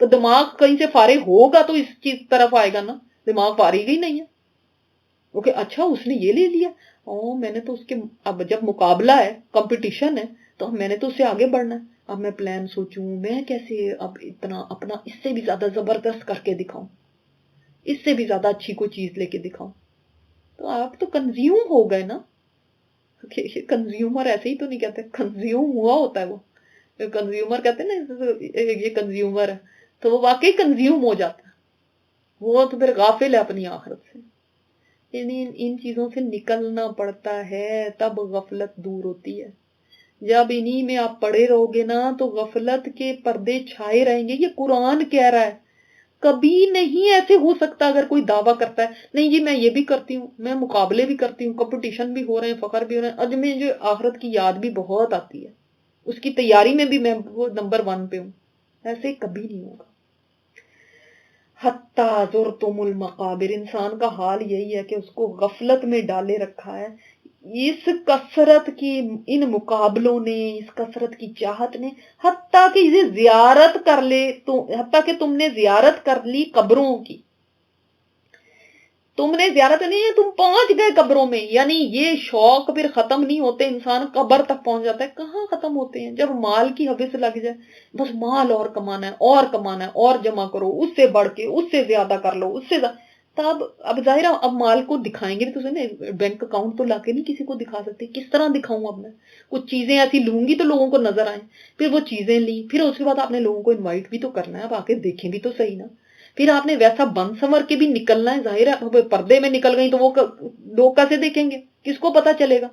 تو دماغ کہیں سے فارغ ہوگا تو اس چیز طرف آئے گا نا، دماغ فارغ ہی نہیں ہے. اوکے اچھا اس نے یہ لے لیا، میں نے تو اس کے، اب جب مقابلہ ہے، کمپٹیشن ہے، تو میں نے تو اس سے آگے بڑھنا ہے. اب میں پلان سوچوں، میں کیسے اب اتنا اپنا اس سے بھی زیادہ زبردست کر کے دکھاؤں، اس سے بھی زیادہ اچھی کوئی چیز لے کے دکھاؤں. تو آپ تو کنزیوم ہو گئے نا. کنزیومر ایسے ہی تو نہیں کہتے، کنزیوم ہوا ہوتا ہے. وہ کنزیومر کہتے ہیں نا یہ کنزیومر ہے، تو وہ واقعی کنزیوم ہو جاتا ہے. وہ تو پھر غافل ہے اپنی آخرت سے. ان چیزوں سے نکلنا پڑتا ہے، تب غفلت دور ہوتی ہے. جب انہی میں آپ پڑے رہو گے نا تو غفلت کے پردے چھائے رہیں گے. یہ قرآن کہہ رہا ہے. کبھی نہیں ایسے ہو سکتا اگر کوئی دعویٰ کرتا ہے نہیں جی میں یہ بھی کرتی ہوں، میں مقابلے بھی کرتی ہوں، کمپٹیشن بھی ہو رہے ہیں، فخر بھی ہو رہے ہیں، آج میں جو آخرت کی یاد بھی بہت آتی ہے، اس کی تیاری میں بھی میں وہ نمبر 1 پہ ہوں. ایسے کبھی نہیں ہوگا. حتیٰ زرتم المقابر، انسان کا حال یہی ہے کہ اس کو غفلت میں ڈالے رکھا ہے. اس کثرت کی، ان مقابلوں نے، اس کثرت کی چاہت نے، حتیٰ کہ اسے زیارت کر لے تو، حتیٰ کہ تم نے زیارت کر لی قبروں کی. تم نے زیارت نہیں ہے، تم پہنچ گئے قبروں میں. یعنی یہ شوق پھر ختم نہیں ہوتے، انسان قبر تک پہنچ جاتا ہے. کہاں ختم ہوتے ہیں؟ جب مال کی حوث لگ جائے، بس مال اور کمانا ہے اور کمانا ہے اور جمع کرو، اس سے بڑھ کے، اس سے زیادہ کر لو، اس سے تب اب ظاہر اب مال کو دکھائیں گے بھی تو نہیں، بینک اکاؤنٹ تو لا کے نہیں کسی کو دکھا سکتے. کس طرح دکھاؤں اب میں؟ کچھ چیزیں ایسی لوں گی تو لوگوں کو نظر آئیں. پھر وہ چیزیں لی، پھر اس کے بعد آپ نے لوگوں کو انوائٹ بھی تو کرنا ہے، اب آ کے دیکھیں بھی تو صحیح نا. پھر آپ نے ویسا بن سنور کے بھی نکلنا ہے. ظاہر ہے پردے میں نکل گئی تو وہ لوگ کیسے دیکھیں گے، کس کو پتا چلے گا؟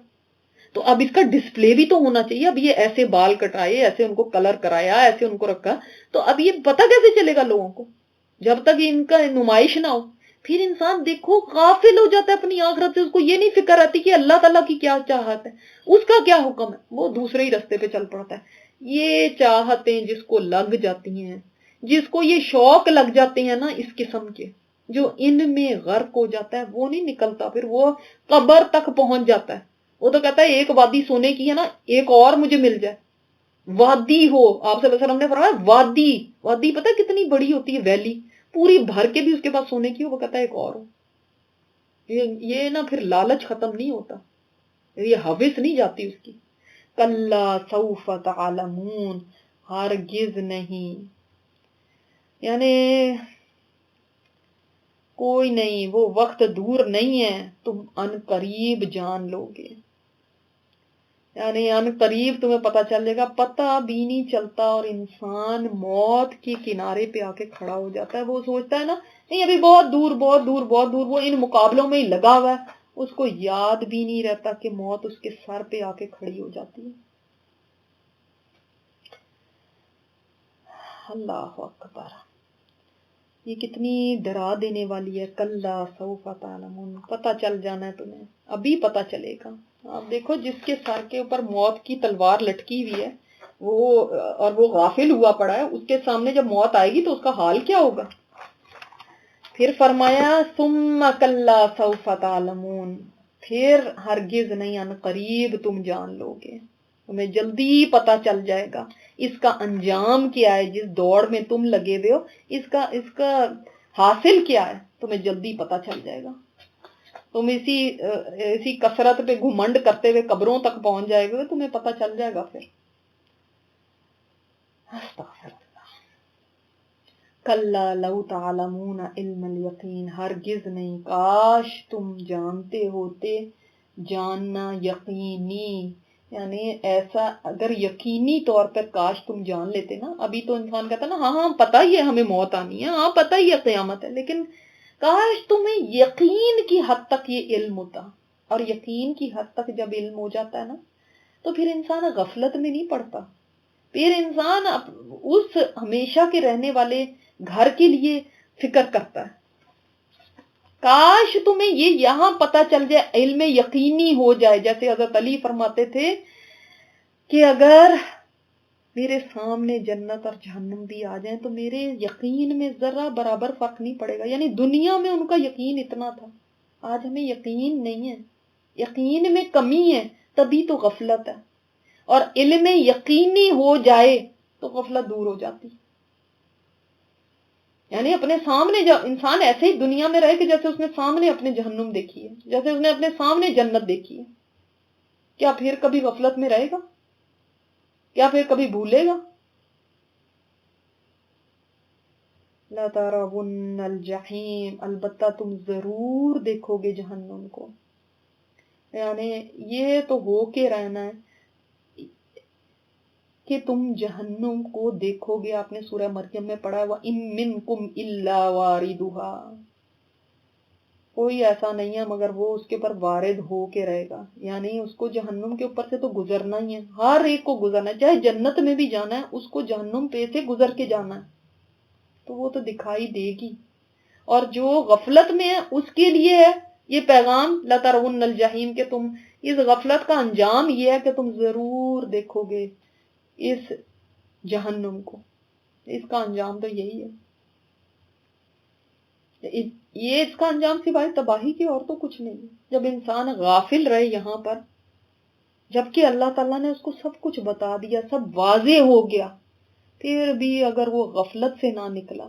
تو اب اس کا ڈسپلے بھی تو ہونا چاہیے. اب یہ ایسے بال کٹائے، ایسے ان کو کلر کرایا، ایسے ان کو رکھا، تو اب یہ پتا کیسے چلے گا لوگوں کو جب تک ان کا نمائش نہ ہو. پھر انسان دیکھو غافل ہو جاتا ہے اپنی آخرت سے. اس کو یہ نہیں فکر آتی کہ اللہ تعالیٰ کی کیا چاہت ہے، اس کا کیا حکم ہے. وہ دوسرے ہی رستے پہ چل پڑتا ہے. یہ چاہتیں جس کو لگ جاتی ہیں، جس کو یہ شوق لگ جاتے ہیں نا اس قسم کے، جو ان میں غرق ہو جاتا ہے وہ نہیں نکلتا. پھر وہ قبر تک پہنچ جاتا ہے. وہ تو کہتا ہے ایک وادی سونے کی ہے نا، ایک اور مجھے مل جائے. وادی ہو، آپ صلی اللہ علیہ وسلم نے فرمایا وادی، وادی پتہ کتنی بڑی ہوتی ہے، ویلی پوری بھر کے بھی اس کے پاس سونے کی ہو، وہ کہتا ہے ایک اور ہو. یہ نا پھر لالچ ختم نہیں ہوتا، یہ حوث نہیں جاتی اس کی. کلا سوف تعلمون، ہرگز نہیں، یعنی کوئی نہیں، وہ وقت دور نہیں ہے، تم ان قریب جان لو گے. یعنی ان قریب تمہیں پتا چل جائے گا. پتہ بھی نہیں چلتا اور انسان موت کے کنارے پہ آ کے کھڑا ہو جاتا ہے. وہ سوچتا ہے نا نہیں ابھی بہت دور بہت دور بہت دور، وہ ان مقابلوں میں ہی لگا ہوا ہے، اس کو یاد بھی نہیں رہتا کہ موت اس کے سر پہ آ کے کھڑی ہو جاتی ہے. اللہ اکبر، یہ کتنی ڈرا دینے والی ہے. کلا سوف تعلمون، پتہ چل جانا ہے تمہیں، ابھی پتہ چلے گا. آپ دیکھو جس کے سر کے اوپر موت کی تلوار لٹکی ہوئی ہے وہ، اور وہ غافل ہوا پڑا ہے، اس کے سامنے جب موت آئے گی تو اس کا حال کیا ہوگا. پھر فرمایا ثم کلا سوف تعلمون، پھر ہرگز نہیں، ان قریب تم جان لو گے، تمہیں جلدی پتہ چل جائے گا اس کا انجام کیا ہے. جس دوڑ میں تم لگے ہوئے ہو اس کا حاصل کیا ہے، تمہیں جلدی پتہ چل جائے گا. تم اسی کثرت پہ گھمنڈ کرتے ہوئے قبروں تک پہنچ جائے گا، تمہیں پتہ چل جائے گا. پھر کلا لو تعلمون علم الیقین، ہرگز نہیں، کاش تم جانتے ہوتے جاننا یقینی، یعنی ایسا اگر یقینی طور پر کاش تم جان لیتے نا. ابھی تو انسان کہتا نا ہاں پتہ ہی ہے ہمیں موت آنی ہے، ہاں پتہ ہی ہے قیامت ہے، لیکن کاش تمہیں یقین کی حد تک یہ علم ہوتا. اور یقین کی حد تک جب علم ہو جاتا ہے نا تو پھر انسان غفلت میں نہیں پڑتا. پھر انسان اس ہمیشہ کے رہنے والے گھر کے لیے فکر کرتا ہے. کاش تمہیں یہ یہاں پتہ چل جائے، علم یقینی ہو جائے. جیسے حضرت علی فرماتے تھے کہ اگر میرے سامنے جنت اور جہنم بھی آ جائیں تو میرے یقین میں ذرا برابر فرق نہیں پڑے گا. یعنی دنیا میں ان کا یقین اتنا تھا، آج ہمیں یقین نہیں ہے، یقین میں کمی ہے، تبھی تو غفلت ہے. اور علم یقینی ہو جائے تو غفلت دور ہو جاتی. یعنی اپنے سامنے انسان ایسے ہی دنیا میں رہے کہ جیسے اس نے سامنے اپنے جہنم دیکھی ہے، جیسے اس نے اپنے سامنے جنت دیکھی ہے. کیا پھر کبھی غفلت میں رہے گا؟ کیا پھر کبھی بھولے گا؟ لَتَرَوُنَّ الْجَحِيمَ، البتہ تم ضرور دیکھو گے جہنم کو. یعنی یہ تو ہو کے رہنا ہے کہ تم جہنم کو دیکھو گے. آپ نے سورہ مریم میں پڑھا ہے وَإِن مِّنكُمْ إِلَّا وَارِدُهَا، کوئی ایسا نہیں ہے مگر وہ اس کے پر وارد ہو کے رہے گا. یعنی اس کو جہنم کے اوپر سے تو گزرنا ہی ہے، ہر ایک کو گزرنا ہے. چاہے جنت میں بھی جانا ہے اس کو جہنم پہ سے گزر کے جانا ہے، تو وہ تو دکھائی دے گی. اور جو غفلت میں ہے اس کے لیے ہے یہ پیغام لَتَرَوُنَّ الْجَحِيمَ، کہ تم اس غفلت کا انجام یہ ہے کہ تم ضرور دیکھو گے اس جہنم کو. اس کا انجام تو یہی ہے. یہ اس کا انجام سوائے تباہی کی اور تو کچھ نہیں. جب انسان غافل رہے یہاں پر، جبکہ اللہ تعالیٰ نے اس کو سب کچھ بتا دیا، سب واضح ہو گیا، پھر بھی اگر وہ غفلت سے نہ نکلا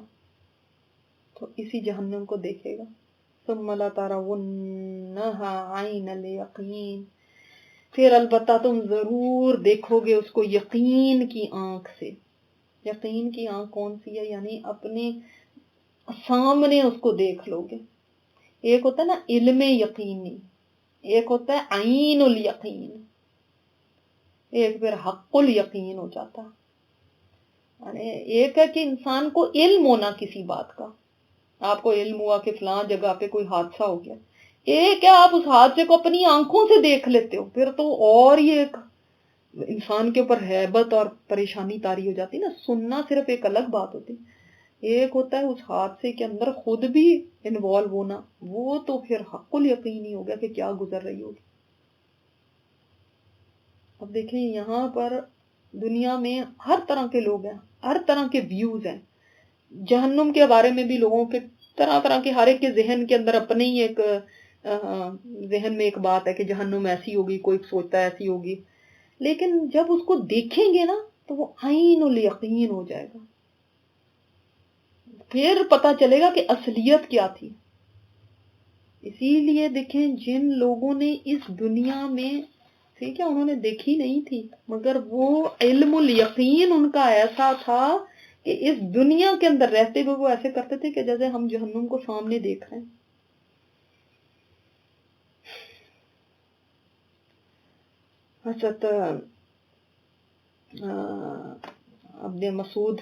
تو اسی جہنم کو دیکھے گا. ثم لَتَرَوُنَّهَا عَيْنَ الْيَقِينِ، پھر البتہ تم ضرور دیکھو گے اس کو یقین کی آنکھ سے. یقین کی آنکھ کون سی ہے؟ یعنی اپنے سامنے اس کو دیکھ لو گے. ایک ہوتا ہے نا علم یقینی، ایک ہوتا ہے عین الیقین، ایک پھر حق الیقین ہو جاتا. یعنی ایک ہے کہ انسان کو علم ہونا کسی بات کا، آپ کو علم ہوا کہ فلاں جگہ پہ کوئی حادثہ ہو گیا. ایک ہے آپ اس حادثے کو اپنی آنکھوں سے دیکھ لیتے ہو، پھر تو اور یہ ایک انسان کے اوپر ہیبت اور پریشانی طاری ہو جاتی نا. سننا صرف ایک الگ بات ہوتی، ایک ہوتا ہے اس حادثے کے اندر خود بھی انوالو ہونا، وہ تو پھر حق الیقین ہی ہو گیا کہ کیا گزر رہی ہوگی. اب دیکھیں یہاں پر دنیا میں ہر طرح کے لوگ ہیں، ہر طرح کے ویوز ہیں. جہنم کے بارے میں بھی لوگوں کے طرح طرح کے، ہر ایک کے ذہن کے اندر اپنے ہی ایک ذہن میں ایک بات ہے کہ جہنم ایسی ہوگی، کوئی سوچتا ہے ایسی ہوگی. لیکن جب اس کو دیکھیں گے نا تو وہ عین الیقین ہو جائے گا، پھر پتا چلے گا کہ اصلیت کیا تھی. اسی لیے دیکھیں جن لوگوں نے اس دنیا میں، ٹھیک ہے انہوں نے دیکھی نہیں تھی، مگر وہ علم الیقین ان کا ایسا تھا کہ اس دنیا کے اندر رہتے ہوئے وہ ایسے کرتے تھے کہ جیسے ہم جہنم کو سامنے دیکھ رہے ہیں. حضرت ابن مسعود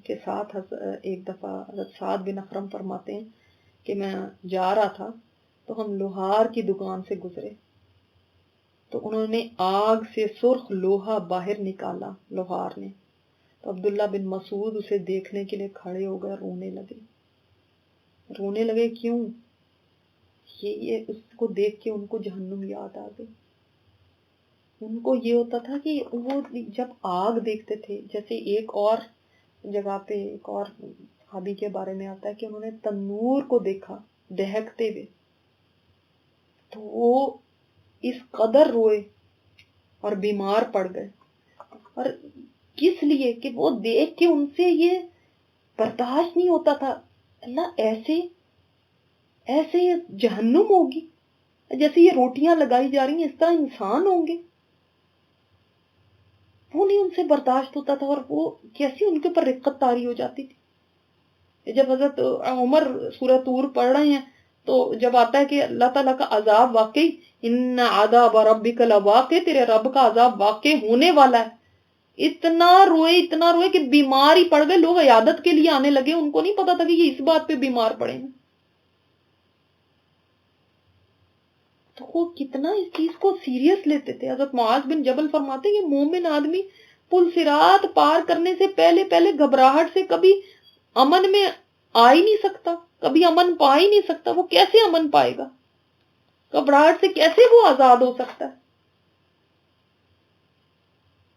کے ساتھ ایک دفعہ حضرت سعد بن اخرم فرماتے ہیں کہ میں جا رہا تھا تو ہم لوہار کی دکان سے گزرے، تو انہوں نے آگ سے سرخ لوہا باہر نکالا لوہار نے. تو عبداللہ بن مسعود اسے دیکھنے کے لیے کھڑے ہو گئے، رونے لگے. کیوں؟ یہ اس کو دیکھ کے ان کو جہنم یاد آ گئی. ان کو یہ ہوتا تھا کہ وہ جب آگ دیکھتے تھے، جیسے ایک اور جگہ پہ ایک اور صحابی کے بارے میں آتا ہے کہ انہوں نے تنور کو دیکھا دہکتے ہوئے، تو وہ اس قدر روئے اور بیمار پڑ گئے. اور کس لیے؟ کہ وہ دیکھ کے ان سے یہ برداشت نہیں ہوتا تھا، اللہ ایسے جہنم ہوگی، جیسے یہ روٹیاں لگائی جا رہی ہیں اس طرح انسان ہوں گے. وہ نہیں ان سے برداشت ہوتا تھا، اور وہ کیسی ان کے اوپر رقت طاری ہو جاتی تھی. جب حضرت عمر سورہ طور پڑھ رہے ہیں تو جب آتا ہے کہ اللہ تعالیٰ کا عذاب واقعی، ان عذاب ربک لواقع، تیرے رب کا عذاب واقع ہونے والا ہے، اتنا روئے کہ بیمار ہی پڑ گئے. لوگ عیادت کے لیے آنے لگے، ان کو نہیں پتا تھا کہ یہ اس بات پہ بیمار پڑے ہیں. تو وہ کتنا اس چیز کو سیریس لیتے تھے. حضرت معاذ بن جبل فرماتے ہیں کہ مومن آدمی پل صراط پار کرنے سے پہلے گھبراہٹ سے کبھی امن میں آ ہی نہیں سکتا، کبھی امن پا ہی نہیں سکتا. وہ کیسے امن پائے گا؟ گھبراہٹ سے کیسے وہ آزاد ہو سکتا ہے؟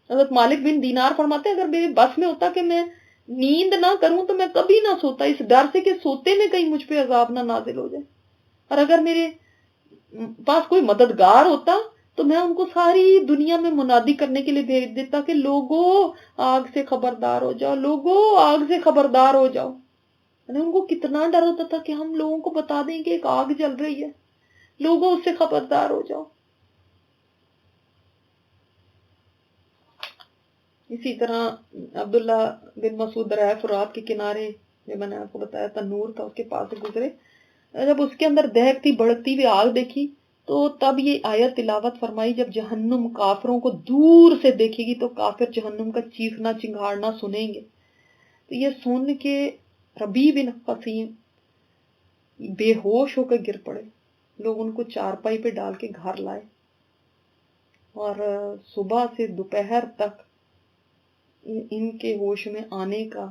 حضرت مالک بن دینار فرماتے ہیں اگر میرے بس میں ہوتا کہ میں نیند نہ کروں تو میں کبھی نہ سوتا، اس ڈر سے کہ سوتے میں کہیں مجھ پہ عذاب نہ نازل ہو جائے. اور اگر میرے پاس کوئی مددگار ہوتا تو میں ان کو ساری دنیا میں منادی کرنے کے لیے بھیج دیتا کہ لوگوں آگ سے خبردار ہو جاؤ، لوگوں آگ سے خبردار ہو جاؤ. ان کو کتنا ڈر ہوتا تھا کہ ہم لوگوں کو بتا دیں کہ ایک آگ جل رہی ہے، لوگوں اس سے خبردار ہو جاؤ. اسی طرح عبداللہ بن مسعود دریائے فرات کے کنارے، جو میں نے آپ کو بتایا تنور تھا، اس کے پاس سے گزرے. جب اس کے اندر دہکتی بڑھتی ہوئی آگ دیکھی تو تب یہ آیت تلاوت فرمائی، جب جہنم کافروں کو دور سے دیکھے گی تو کافر جہنم کا چیخنا چنگھاڑنا سنیں گے. تو یہ سن کے ربیع بن قسیم بے ہوش ہو کے گر پڑے. لوگ ان کو چارپائی پہ ڈال کے گھر لائے، اور صبح سے دوپہر تک ان کے ہوش میں آنے کا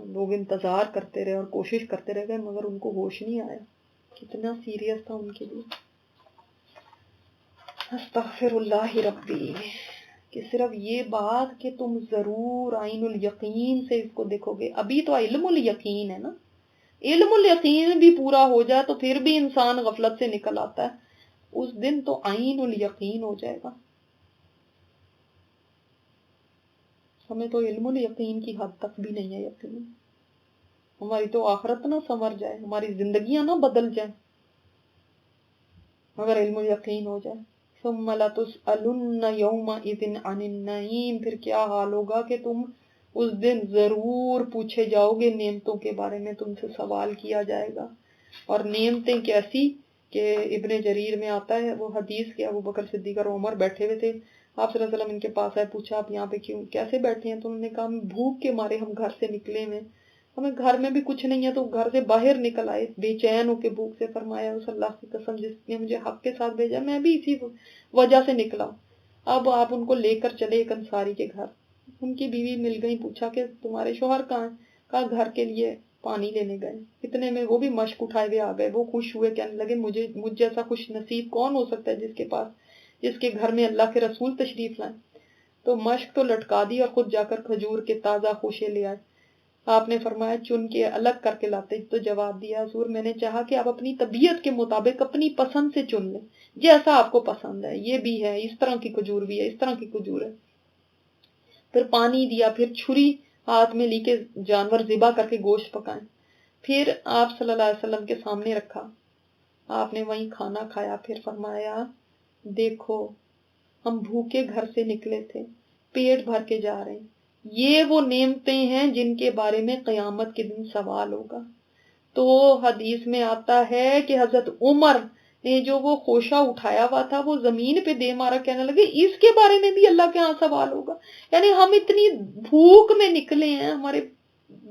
لوگ انتظار کرتے رہے اور کوشش کرتے رہ گئے، مگر ان کو ہوش نہیں آیا. کتنا سیریس تھا ان کے لیے. استغفر اللہ ربی. کہ صرف یہ بات کہ تم ضرور عین الیقین سے اس کو دیکھو گے. ابھی تو علم الیقین ہے نا، علم الیقین بھی پورا ہو جائے تو پھر بھی انسان غفلت سے نکل آتا ہے. اس دن تو عین الیقین ہو جائے گا. ہمیں تو علم الیقین کی حد تک بھی نہیں ہے یقین. ہماری تو آخرت نہ سنور جائے، ہماری زندگیاں نہ بدل جائیں مگر علم الیقین ہو جائے. ثم لتسألن یومئذ عن النعیم. پھر کیا حال ہوگا کہ تم اس دن ضرور پوچھے جاؤ گے نعمتوں کے بارے میں، تم سے سوال کیا جائے گا. اور نعمتیں کیسی کہ ابن جریر میں آتا ہے وہ حدیث کہ ابو بکر صدیق اور عمر بیٹھے ہوئے تھے. آپ صلی اللہ علیہ وسلم ان کے پاس آئے، پوچھا آپ یہاں پہ کیوں کیسے بیٹھے ہیں؟ تو انہوں نے کہا بھوک کے مارے ہم گھر سے نکلے ہوئے، ہمیں گھر میں بھی کچھ نہیں ہے، تو گھر سے باہر نکل آئے بے چین ہو کے بھوک سے. فرمایا اس اللہ کی قسم جس نے مجھے حق کے ساتھ بھیجا میں بھی اسی وجہ سے نکلا. اب آپ ان کو لے کر چلے ایک انصاری کے گھر. ان کی بیوی مل گئی، پوچھا کہ تمہارے شوہر کہاں ہیں؟ کہا گھر کے لیے پانی لینے گئے. اتنے میں وہ بھی مشک اٹھائے ہوئے آ گئے. وہ خوش ہوئے، کہنے لگے مجھ جیسا خوش نصیب کون ہو سکتا ہے جس کے گھر میں اللہ کے رسول تشریف لائیں. تو مشک تو لٹکا دی اور خود جا کر کھجور کے تازہ خوشے لے آئے. آپ نے فرمایا چن کے الگ کر کے لاتے. تو جواب دیا حضور میں نے چاہا کہ آپ اپنی طبیعت کے مطابق اپنی پسند سے چن لیں، جیسا آپ کو پسند ہے، یہ بھی ہے، اس طرح کی کھجور بھی ہے، اس طرح کی کھجور ہے. پھر پانی دیا، پھر چھری ہاتھ میں لی کے جانور ذبح کر کے گوشت پکائیں. پھر آپ صلی اللہ علیہ وسلم کے سامنے رکھا. آپ نے وہیں کھانا کھایا. پھر فرمایا دیکھو ہم بھوکے گھر سے نکلے تھے، پیٹ بھر کے جا رہے ہیں. یہ وہ نعمتیں ہیں جن کے بارے میں قیامت کے دن سوال ہوگا. تو حدیث میں آتا ہے کہ حضرت عمر نے جو وہ خوشہ اٹھایا ہوا تھا وہ زمین پہ دے مارا، کہنے لگے اس کے بارے میں بھی اللہ کے ہاں سوال ہوگا. یعنی ہم اتنی بھوک میں نکلے ہیں، ہمارے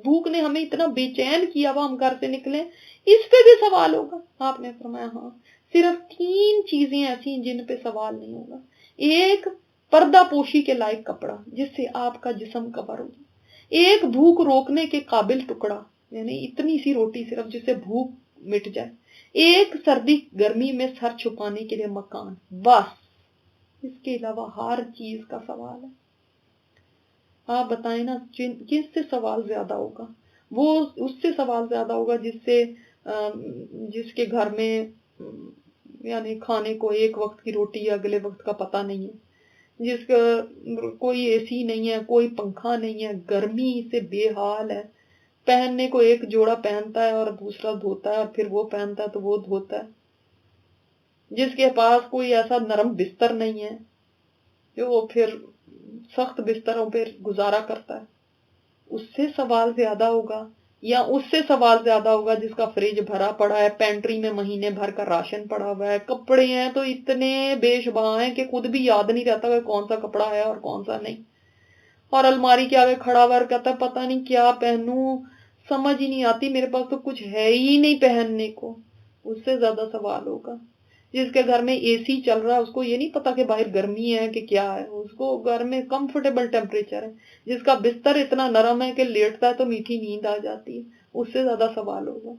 بھوک نے ہمیں اتنا بے چین کیا ہوا، ہم گھر سے نکلے، اس پہ بھی سوال ہوگا. آپ نے فرمایا ہاں، صرف 3 چیزیں ایسی ہیں جن پہ سوال نہیں ہوگا. ایک پردہ پوشی کے لائق کپڑا جس سے آپ کا جسم کور ہو جائے. ایک بھوک روکنے کے قابل ٹکڑا، یعنی اتنی سی روٹی صرف جس سے بھوک مٹ جائے. ایک سردی گرمی میں سر چھپانے کے لیے مکان. بس اس کے علاوہ ہر چیز کا سوال ہے. آپ بتائیں نا کس سے سوال زیادہ ہوگا؟ وہ اس سے سوال زیادہ ہوگا جس کے گھر میں یعنی کھانے کو ایک وقت کی روٹی یا اگلے وقت کا پتہ نہیں ہے، جس کا کوئی اے سی نہیں ہے، کوئی پنکھا نہیں ہے، گرمی سے بے حال ہے، پہننے کو ایک جوڑا پہنتا ہے اور دوسرا دھوتا ہے، اور پھر وہ پہنتا ہے تو وہ دھوتا ہے، جس کے پاس کوئی ایسا نرم بستر نہیں ہے جو پھر سخت بستروں پہ گزارا کرتا ہے. اس سے سوال زیادہ ہوگا؟ یا اس سے سوال زیادہ ہوگا جس کا فریج بھرا پڑا ہے، پینٹری میں مہینے بھر کا راشن پڑا ہوا ہے، کپڑے ہیں تو اتنے بے شباہ ہیں کہ خود بھی یاد نہیں رہتا کہ کون سا کپڑا ہے اور کون سا نہیں، اور الماری کے آگے کھڑا ہوا کہتا ہے پتہ نہیں کیا پہنوں، سمجھ ہی نہیں آتی، میرے پاس تو کچھ ہے ہی نہیں پہننے کو. اس سے زیادہ سوال ہوگا جس کے گھر میں اے سی چل رہا ہے، اس کو یہ نہیں پتا کہ باہر گرمی ہے کہ کیا ہے، اس کو گھر میں کمفرٹیبل ٹیمپریچر ہے، جس کا بستر اتنا نرم ہے کہ لیٹتا ہے تو میٹھی نیند آ جاتی ہے. اس سے زیادہ سوال ہوگا.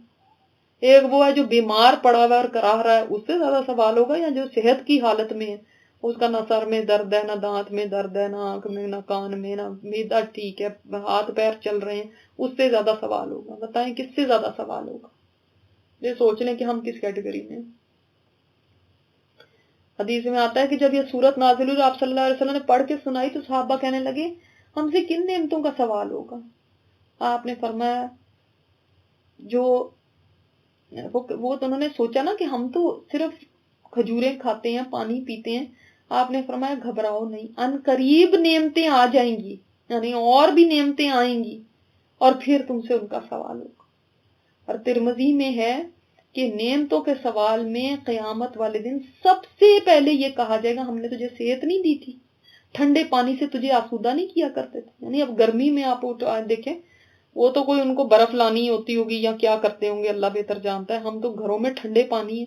ایک وہ ہے جو بیمار پڑا ہوا ہے اور کراہ رہا ہے، اس سے زیادہ سوال ہوگا. یا جو صحت کی حالت میں ہے، اس کا نہ سر میں درد ہے، نہ دانت میں درد ہے، نہ آنکھ میں، نہ کان میں، نہ معدہ ٹھیک ہے، ہاتھ پیر چل رہے ہیں، اس سے زیادہ سوال ہوگا. بتائیں کس سے زیادہ سوال ہوگا؟ یہ سوچ لیں کہ ہم کس کیٹیگری میں ہیں. حدیث میں آتا ہے کہ جب یہ سورت نازل ہوئی آپ صلی اللہ علیہ وسلم نے پڑھ کے سنائی تو صحابہ کہنے لگے ہم سے کن نعمتوں کا سوال ہوگا؟ آپ نے فرمایا جو وہ تو انہوں نے سوچا نا کہ ہم تو صرف کھجوریں کھاتے ہیں، پانی پیتے ہیں. آپ نے فرمایا گھبراؤ نہیں، ان قریب نعمتیں آ جائیں گی، یعنی اور بھی نعمتیں آئیں گی اور پھر تم سے ان کا سوال ہوگا. اور ترمذی میں ہے کہ نعمتوں کے سوال میں قیامت والے دن سب سے پہلے یہ کہا جائے گا ہم نے تجھے صحت نہیں دی تھی، ٹھنڈے پانی سے تجھے آسودہ نہیں کیا کرتے تھے. یعنی اب گرمی میں آپ دیکھیں، وہ تو کوئی ان کو برف لانی ہوتی ہوگی یا کیا کرتے ہوں گے، اللہ بہتر جانتا ہے. ہم تو گھروں میں ٹھنڈے پانی ہے.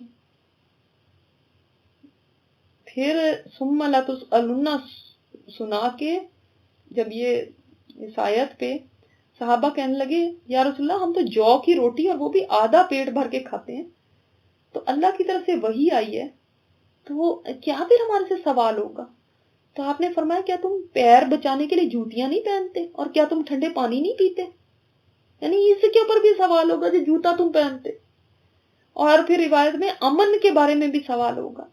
پھر ثم لتسألن سنا کے جب یہ اس آیت پہ صحابہ کہنے لگے یا رسول اللہ ہم تو جو کی روٹی اور وہ بھی آدھا پیٹ بھر کے کھاتے ہیں، تو اللہ کی طرف سے وحی آئی ہے، تو کیا پھر ہمارے سے سوال ہوگا؟ تو آپ نے فرمایا کیا تم پیر بچانے کے لیے جوتیاں نہیں پہنتے اور کیا تم ٹھنڈے پانی نہیں پیتے؟ یعنی اس کے اوپر بھی سوال ہوگا جو جوتا تم پہنتے. اور پھر روایت میں امن کے بارے میں بھی سوال ہوگا،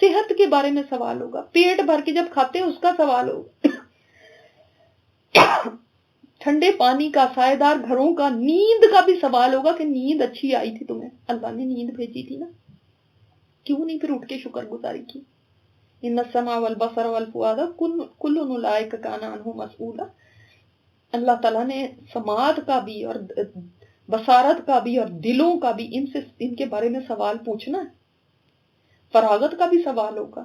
صحت کے بارے میں سوال ہوگا، پیٹ بھر کے جب کھاتے ہیں اس کا سوال ہوگا، ٹھنڈے پانی کا، سائے دار گھروں کا، نیند کا بھی سوال ہوگا کہ نیند اچھی آئی تھی تمہیں، اللہ نے نیند بھیجی تھی نا، کیوں نہیں پھر اٹھ کے شکر گزاری کی. ان السمع والبصر والفؤاد کل اولئک کان عنہ مسئولا. اللہ تعالیٰ نے سماعت کا بھی اور بصارت کا بھی اور دلوں کا بھی ان کے بارے میں سوال پوچھنا ہے. فراغت کا بھی سوال ہوگا.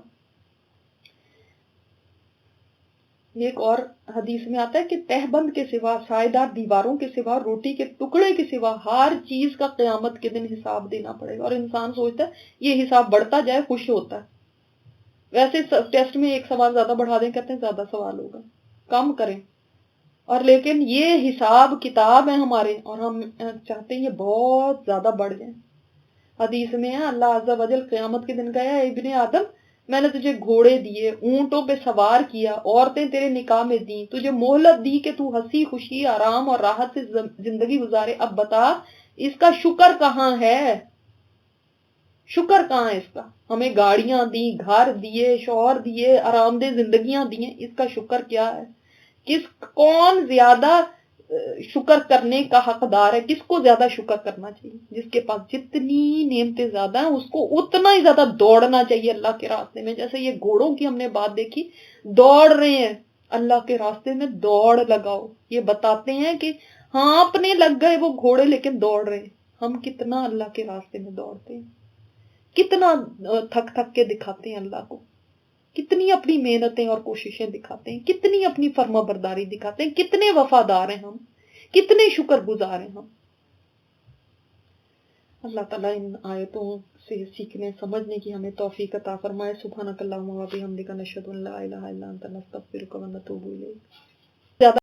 ایک اور حدیث میں آتا ہے کہ تہ بند کے سوا، سائے دار دیواروں کے سوا، روٹی کے ٹکڑے کے سوا ہر چیز کا قیامت کے دن حساب دینا پڑے گا. اور انسان سوچتا ہے یہ حساب بڑھتا جائے خوش ہوتا ہے. ویسے ٹیسٹ میں ایک سوال زیادہ بڑھا دیں، کہتے ہیں زیادہ سوال ہوگا، کم کریں. اور لیکن یہ حساب کتاب ہے ہمارے اور ہم چاہتے ہیں یہ بہت زیادہ بڑھ جائیں. حدیث میں ہے اللہ عز و جل قیامت کے دن کہا ہے ابن آدم میں نے تجھے گھوڑے دیے، اونٹوں پہ سوار کیا، عورتیں تیرے نکاح میں دیں، تجھے مہلت دی کہ تو ہنسی خوشی آرام اور راحت سے زندگی گزارے. اب بتا اس کا شکر کہاں ہے؟ شکر کہاں ہے اس کا؟ ہمیں گاڑیاں دی، گھر دیے، شوہر دیے، آرام دہ زندگیاں دیے، اس کا شکر کیا ہے؟ کون زیادہ شکر کرنے کا حقدار ہے؟ کس کو زیادہ شکر کرنا چاہیے؟ جس کے پاس جتنی نعمتیں زیادہ ہیں اس کو اتنا ہی زیادہ دوڑنا چاہیے اللہ کے راستے میں. جیسے یہ گھوڑوں کی ہم نے بات دیکھی، دوڑ رہے ہیں اللہ کے راستے میں، دوڑ لگاؤ. یہ بتاتے ہیں کہ ہاں اپنے لگ گئے وہ گھوڑے لیکن دوڑ رہے ہیں. ہم کتنا اللہ کے راستے میں دوڑتے ہیں، کتنا تھک تھک کے دکھاتے ہیں اللہ کو، کتنی اپنی محنتیں اور کوششیں دکھاتے ہیں، کتنی اپنی فرما برداری دکھاتے ہیں، کتنے وفادار ہیں ہم، کتنے شکر گزار ہیں ہم. اللہ تعالیٰ ان آیتوں سے سیکھنے سمجھنے کی ہمیں توفیق عطا فرمائے. سبحانک اللہم و بحمدک نشہد ان لا الہ الا انت نستغفرک و نتوب الیک.